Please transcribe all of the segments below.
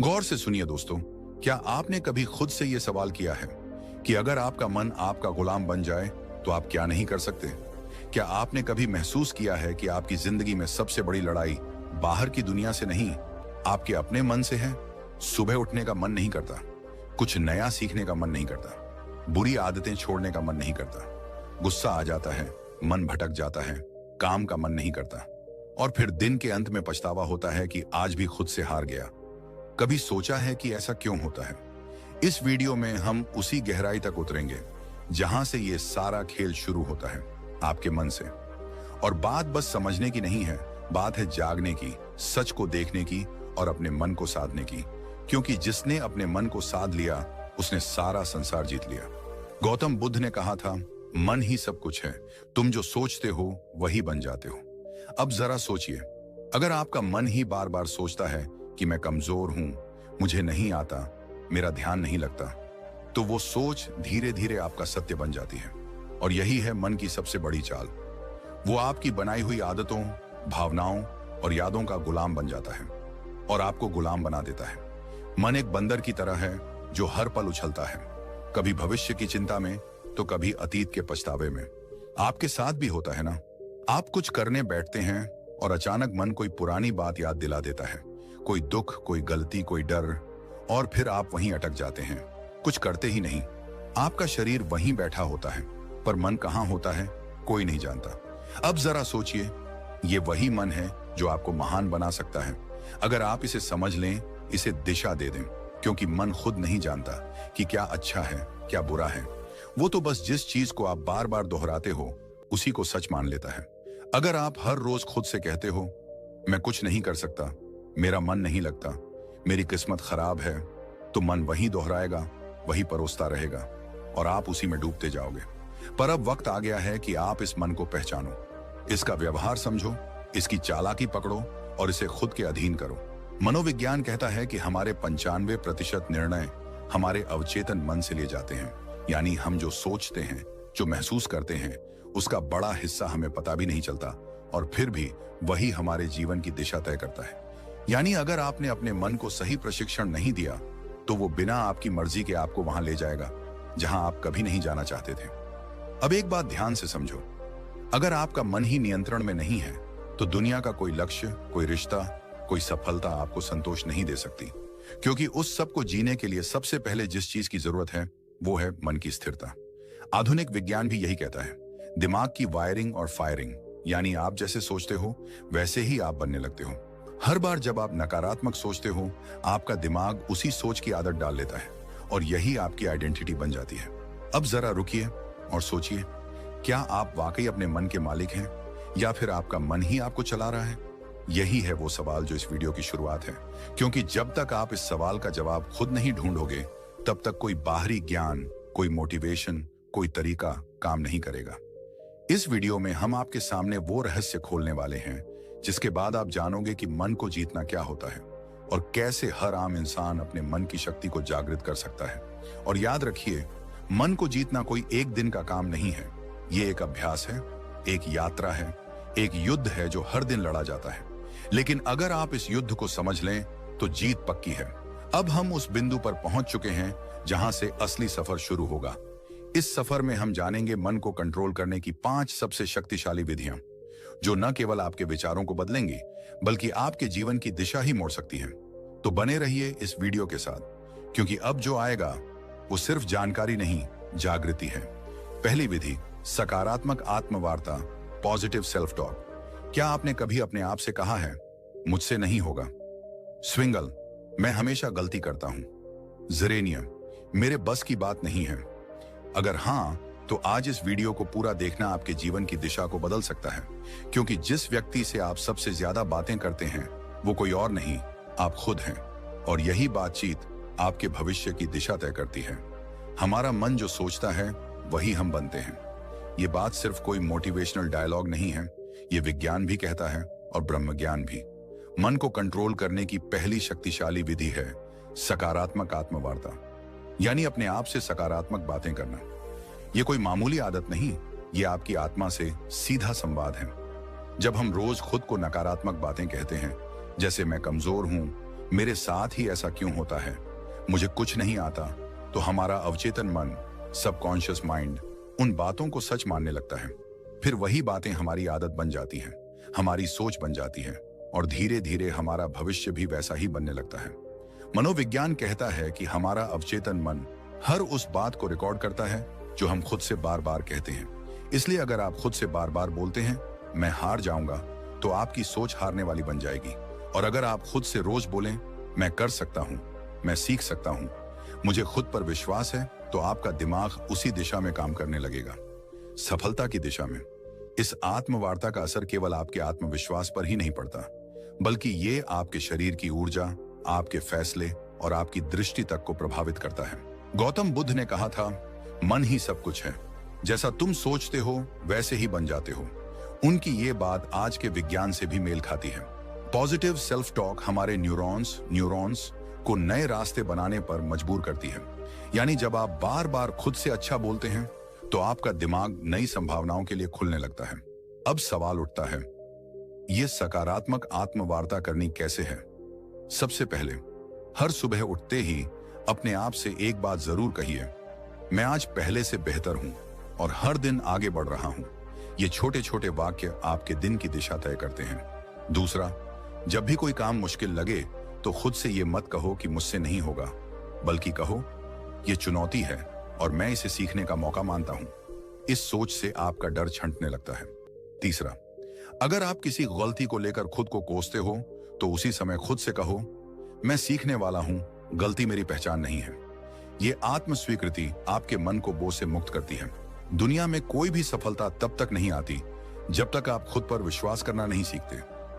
गौर से सुनिए दोस्तों, क्या आपने कभी खुद से यह सवाल किया है कि अगर आपका मन आपका गुलाम बन जाए तो आप क्या नहीं कर सकते? क्या आपने कभी महसूस किया है कि आपकी जिंदगी में सबसे बड़ी लड़ाई बाहर की दुनिया से नहीं, आपके अपने मन से है? सुबह उठने का मन नहीं करता, कुछ नया सीखने का मन नहीं करता, बुरी आदतें छोड़ने का मन नहीं करता, गुस्सा आ जाता है, मन भटक जाता है, काम का मन नहीं करता, और फिर दिन के अंत में पछतावा होता है कि आज भी खुद से हार गया। कभी सोचा है कि ऐसा क्यों होता है? इस वीडियो में हम उसी गहराई तक उतरेंगे जहां से ये सारा खेल शुरू होता है, आपके मन से। और बात बस समझने की नहीं है, बात है जागने की, सच को देखने की और अपने मन को साधने की। क्योंकि जिसने अपने मन को साध लिया उसने सारा संसार जीत लिया। गौतम बुद्ध ने कहा था, मन ही सब कुछ है, तुम जो सोचते हो वही बन जाते हो। अब जरा सोचिए, अगर आपका मन ही बार बार सोचता है कि मैं कमजोर हूं, मुझे नहीं आता, मेरा ध्यान नहीं लगता, तो वो सोच धीरे धीरे आपका सत्य बन जाती है। और यही है मन की सबसे बड़ी चाल। वो आपकी बनाई हुई आदतों, भावनाओं और यादों का गुलाम बन जाता है और आपको गुलाम बना देता है। मन एक बंदर की तरह है जो हर पल उछलता है, कभी भविष्य की चिंता में तो कभी अतीत के पछतावे में। आपके साथ भी होता है ना? आप कुछ करने बैठते हैं और अचानक मन कोई पुरानी बात याद दिला देता है, कोई दुख, कोई गलती, कोई डर, और फिर आप वहीं अटक जाते हैं, कुछ करते ही नहीं। आपका शरीर वहीं बैठा होता है, पर मन कहाँ होता है कोई नहीं जानता। अब जरा सोचिए, ये वही मन है जो आपको महान बना सकता है अगर आप इसे समझ लें, इसे दिशा दे दें। क्योंकि मन खुद नहीं जानता कि क्या अच्छा है, क्या बुरा है। वो तो बस जिस चीज को आप बार बार दोहराते हो उसी को सच मान लेता है। अगर आप हर रोज खुद से कहते हो, मैं कुछ नहीं कर सकता, मेरा मन नहीं लगता, मेरी किस्मत खराब है, तो मन वही दोहराएगा, वही परोसता रहेगा और आप उसी में डूबते जाओगे। पर अब वक्त आ गया है कि आप इस मन को पहचानो, इसका व्यवहार समझो, इसकी चालाकी पकड़ो और इसे खुद के अधीन करो। मनोविज्ञान कहता है कि हमारे 95% निर्णय हमारे अवचेतन मन से लिए जाते हैं। यानी हम जो सोचते हैं, जो महसूस करते हैं, उसका बड़ा हिस्सा हमें पता भी नहीं चलता और फिर भी वही हमारे जीवन की दिशा तय करता है। यानी अगर आपने अपने मन को सही प्रशिक्षण नहीं दिया तो वो बिना आपकी मर्जी के आपको वहां ले जाएगा जहां आप कभी नहीं जाना चाहते थे। अब एक बात ध्यान से समझो, अगर आपका मन ही नियंत्रण में नहीं है तो दुनिया का कोई लक्ष्य, कोई रिश्ता, कोई सफलता आपको संतोष नहीं दे सकती। क्योंकि उस सब को जीने के लिए सबसे पहले जिस चीज की जरूरत है वो है मन की स्थिरता। आधुनिक विज्ञान भी यही कहता है, दिमाग की वायरिंग और फायरिंग, यानी आप जैसे सोचते हो वैसे ही आप बनने लगते हो। हर बार जब आप नकारात्मक सोचते हो, आपका दिमाग उसी सोच की आदत डाल लेता है और यही आपकी आइडेंटिटी बन जाती है। अब जरा रुकिए और सोचिए, क्या आप वाकई अपने मन के मालिक हैं या फिर आपका मन ही आपको चला रहा है? यही है वो सवाल जो इस वीडियो की शुरुआत है। क्योंकि जब तक आप इस सवाल का जवाब खुद नहीं ढूंढोगे, तब तक कोई बाहरी ज्ञान, कोई मोटिवेशन, कोई तरीका काम नहीं करेगा। इस वीडियो में हम आपके सामने वो रहस्य खोलने वाले हैं जिसके बाद आप जानोगे कि मन को जीतना क्या होता है और कैसे हर आम इंसान अपने मन की शक्ति को जागृत कर सकता है। और याद रखिए, मन को जीतना कोई एक दिन का काम नहीं है, ये एक अभ्यास है, एक यात्रा है, एक युद्ध है जो हर दिन लड़ा जाता है। लेकिन अगर आप इस युद्ध को समझ लें तो जीत पक्की है। अब हम उस बिंदु पर पहुंच चुके हैं जहां से असली सफर शुरू होगा। इस सफर में हम जानेंगे मन को कंट्रोल करने की 5 सबसे शक्तिशाली विधियां, जो न केवल आपके विचारों को बदलेंगी बल्कि आपके जीवन की दिशा ही मोड़ सकती हैं। तो बने रहिए इस वीडियो के साथ, क्योंकि अब जो आएगा वो सिर्फ जानकारी नहीं, जागृति है। पहली विधि, सकारात्मक आत्मवार्ता, पॉजिटिव सेल्फ टॉक। क्या आपने कभी अपने आप से कहा है, मुझसे नहीं होगा? स्विंगल, मैं हमेशा गलती करता हूं। जेरेनियम, मेरे बस की बात नहीं है। अगर हां, तो आज इस वीडियो को पूरा देखना आपके जीवन की दिशा को बदल सकता है। क्योंकि जिस व्यक्ति से आप सबसे ज्यादा बातें करते हैं वो कोई और नहीं, आप खुद हैं। और यही बातचीत आपके भविष्य की दिशा तय करती है। हमारा मन जो सोचता है वही हम बनते हैं। ये बात सिर्फ कोई मोटिवेशनल डायलॉग नहीं है, ये विज्ञान भी कहता है और ब्रह्मज्ञान भी। मन को कंट्रोल करने की पहली शक्तिशाली विधि है सकारात्मक आत्मवार्ता, यानी अपने आप से सकारात्मक बातें करना। ये कोई मामूली आदत नहीं, ये आपकी आत्मा से सीधा संवाद है। जब हम रोज खुद को नकारात्मक बातें कहते हैं, जैसे मैं कमजोर हूं, मेरे साथ ही ऐसा क्यों होता है, मुझे कुछ नहीं आता, तो हमारा अवचेतन मन, सबकॉन्शियस माइंड उन बातों को सच मानने लगता है। फिर वही बातें हमारी आदत बन जाती हैं, हमारी सोच बन जाती है और धीरे धीरे हमारा भविष्य भी वैसा ही बनने लगता है। मनोविज्ञान कहता है कि हमारा अवचेतन मन हर उस बात को रिकॉर्ड करता है जो हम खुद से बार बार कहते हैं। इसलिए अगर आप खुद से बार बार बोलते हैं मैं हार जाऊंगा, तो आपकी सोच हारने वाली बन जाएगी। और अगर आप खुद से रोज बोलें मैं कर सकता हूं, मैं सीख सकता हूं, मुझे खुद पर विश्वास है, तो आपका दिमाग उसी दिशा में काम करने लगेगा, सफलता की दिशा में। इस आत्मवार्ता का असर केवल आपके आत्मविश्वास पर ही नहीं पड़ता, बल्कि ये आपके शरीर की ऊर्जा, आपके फैसले और आपकी दृष्टि तक को प्रभावित करता है। गौतम बुद्ध ने कहा था, मन ही सब कुछ है, जैसा तुम सोचते हो वैसे ही बन जाते हो। उनकी ये बात आज के विज्ञान से भी मेल खाती है। पॉजिटिव सेल्फ टॉक हमारे न्यूरॉन्स को नए रास्ते बनाने पर मजबूर करती है। यानी जब आप बार बार खुद से अच्छा बोलते हैं तो आपका दिमाग नई संभावनाओं के लिए खुलने लगता है। अब सवाल उठता है, यह सकारात्मक आत्मवार्ता करनी कैसे है? सबसे पहले, हर सुबह उठते ही अपने आप से एक बात जरूर कहिए, मैं आज पहले से बेहतर हूं और हर दिन आगे बढ़ रहा हूं। ये छोटे छोटे वाक्य आपके दिन की दिशा तय करते हैं। दूसरा, जब भी कोई काम मुश्किल लगे तो खुद से ये मत कहो कि मुझसे नहीं होगा, बल्कि कहो ये चुनौती है और मैं इसे सीखने का मौका मानता हूं। इस सोच से आपका डर छंटने लगता है। तीसरा, अगर आप किसी गलती को लेकर खुद को कोसते हो तो उसी समय खुद से कहो, मैं सीखने वाला हूं, गलती मेरी पहचान नहीं है। ये आत्म स्वीकृति आपके मन को बोझ से मुक्त करती है। दुनिया में कोई भी सफलता तब तक नहीं आती जब तक आप खुद पर विश्वास करना नहीं सीखते,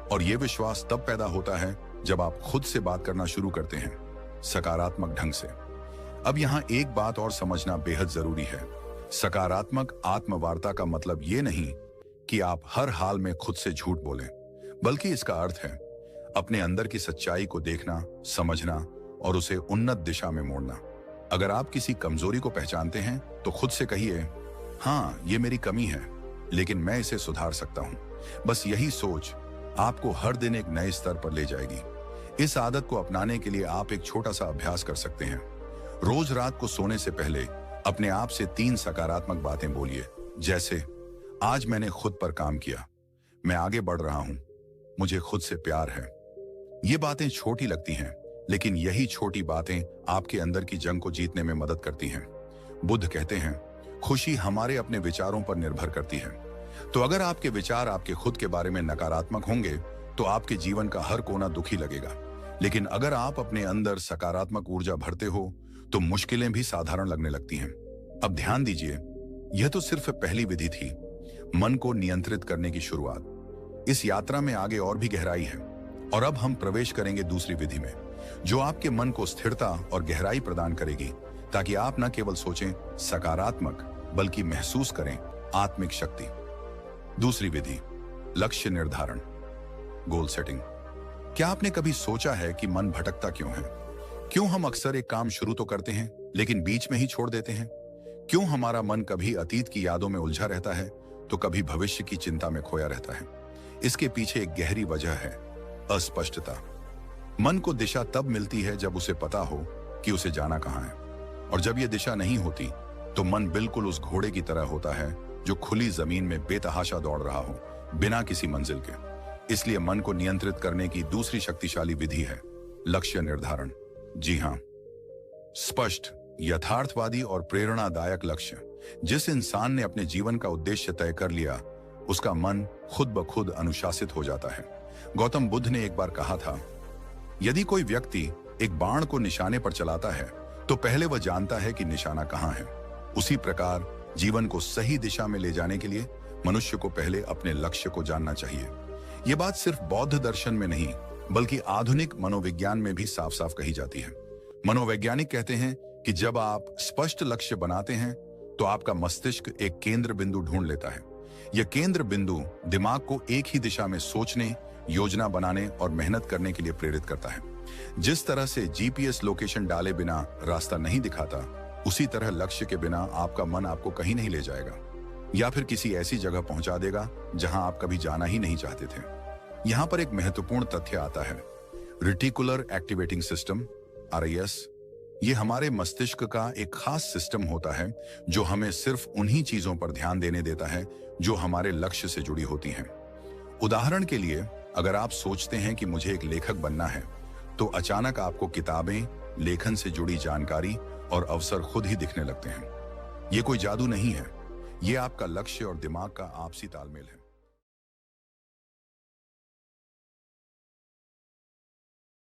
और यह विश्वास तब पैदा होता है जब आप खुद से बात करना शुरू करते हैं, सकारात्मक ढंग से। अब यहां एक बात और समझना बेहद जरूरी है। सकारात्मक आत्मवार्ता का मतलब ये नहीं कि आप हर हाल में खुद से झूठ बोलें, बल्कि इसका अर्थ है अपने अंदर की सच्चाई को देखना, समझना और उसे उन्नत दिशा में मोड़ना। अगर आप किसी कमजोरी को पहचानते हैं तो खुद से कहिए, हाँ ये मेरी कमी है, लेकिन मैं इसे सुधार सकता हूं। बस यही सोच आपको हर दिन एक नए स्तर पर ले जाएगी। इस आदत को अपनाने के लिए आप एक छोटा सा अभ्यास कर सकते हैं। रोज रात को सोने से पहले अपने आप से 3 सकारात्मक बातें बोलिए, जैसे आज मैंने खुद पर काम किया, मैं आगे बढ़ रहा हूं, मुझे खुद से प्यार है। ये बातें छोटी लगती हैं, लेकिन यही छोटी बातें आपके अंदर की जंग को जीतने में मदद करती हैं। बुद्ध कहते हैं, खुशी हमारे अपने विचारों पर निर्भर करती है। तो अगर आपके विचार आपके खुद के बारे में नकारात्मक होंगे तो आपके जीवन का हर कोना दुखी लगेगा। लेकिन अगर आप अपने अंदर सकारात्मक ऊर्जा भरते हो तो मुश्किलें भी साधारण लगने लगती हैं। अब ध्यान दीजिए, यह तो सिर्फ पहली विधि थी, मन को नियंत्रित करने की शुरुआत। इस यात्रा में आगे और भी गहराई है, और अब हम प्रवेश करेंगे दूसरी विधि में, जो आपके मन को स्थिरता और गहराई प्रदान करेगी, ताकि आप न केवल सोचें सकारात्मक, बल्कि महसूस करें आत्मिक शक्ति। दूसरी विधि, लक्ष्य निर्धारण, गोल सेटिंग। क्या आपने कभी सोचा है कि मन भटकता क्यों है? क्यों हम अक्सर एक काम शुरू तो करते हैं लेकिन बीच में ही छोड़ देते हैं? क्यों हमारा मन कभी अतीत की यादों में उलझा रहता है तो कभी भविष्य की चिंता में खोया रहता है? इसके पीछे एक गहरी वजह है, अस्पष्टता। मन को दिशा तब मिलती है जब उसे पता हो कि उसे जाना कहां है, और जब यह दिशा नहीं होती तो मन बिल्कुल उस घोड़े की तरह होता है जो खुली जमीन में बेतहाशा दौड़ रहा हो, बिना किसी मंजिल के। इसलिए मन को नियंत्रित करने की दूसरी शक्तिशाली विधि है लक्ष्य निर्धारण। जी हां, स्पष्ट, यथार्थवादी और प्रेरणादायक लक्ष्य। जिस इंसान ने अपने जीवन का उद्देश्य तय कर लिया, उसका मन खुद ब खुद अनुशासित हो जाता है। गौतम बुद्ध ने एक बार कहा था, यदि कोई व्यक्ति एक बाण को निशाने पर चलाता है तो पहले वह जानता है कि निशाना कहां है। उसी प्रकार जीवन को सही दिशा में ले जाने के लिए मनुष्य को पहले अपने लक्ष्य को जानना चाहिए। यह बात सिर्फ बौद्ध दर्शन में नहीं, बल्कि आधुनिक मनोविज्ञान में भी साफ साफ कही जाती है। मनोवैज्ञानिक कहते हैं कि जब आप स्पष्ट लक्ष्य बनाते हैं तो आपका मस्तिष्क एक केंद्र बिंदु ढूंढ लेता है। यह केंद्र बिंदु दिमाग को एक ही दिशा में सोचने, योजना बनाने और मेहनत करने के लिए प्रेरित करता है। जिस तरह से जीपीएस लोकेशन डाले बिना रास्ता नहीं दिखाता, उसी तरह लक्ष्य के बिना आपका मन आपको कहीं नहीं ले जाएगा, या फिर किसी ऐसी जगह पहुंचा देगा जहां आप कभी जाना ही नहीं चाहते थे। यहां पर एक महत्वपूर्ण तथ्य आता है, रेटिकुलर एक्टिवेटिंग सिस्टम RIS, ये हमारे मस्तिष्क का एक खास सिस्टम होता है जो हमें सिर्फ उन्हीं चीजों पर ध्यान देने देता है जो हमारे लक्ष्य से जुड़ी होती हैं। उदाहरण के लिए, अगर आप सोचते हैं कि मुझे एक लेखक बनना है, तो अचानक आपको किताबें, लेखन से जुड़ी जानकारी और अवसर खुद ही दिखने लगते हैं। ये कोई जादू नहीं है, ये आपका लक्ष्य और दिमाग का आपसी तालमेल है।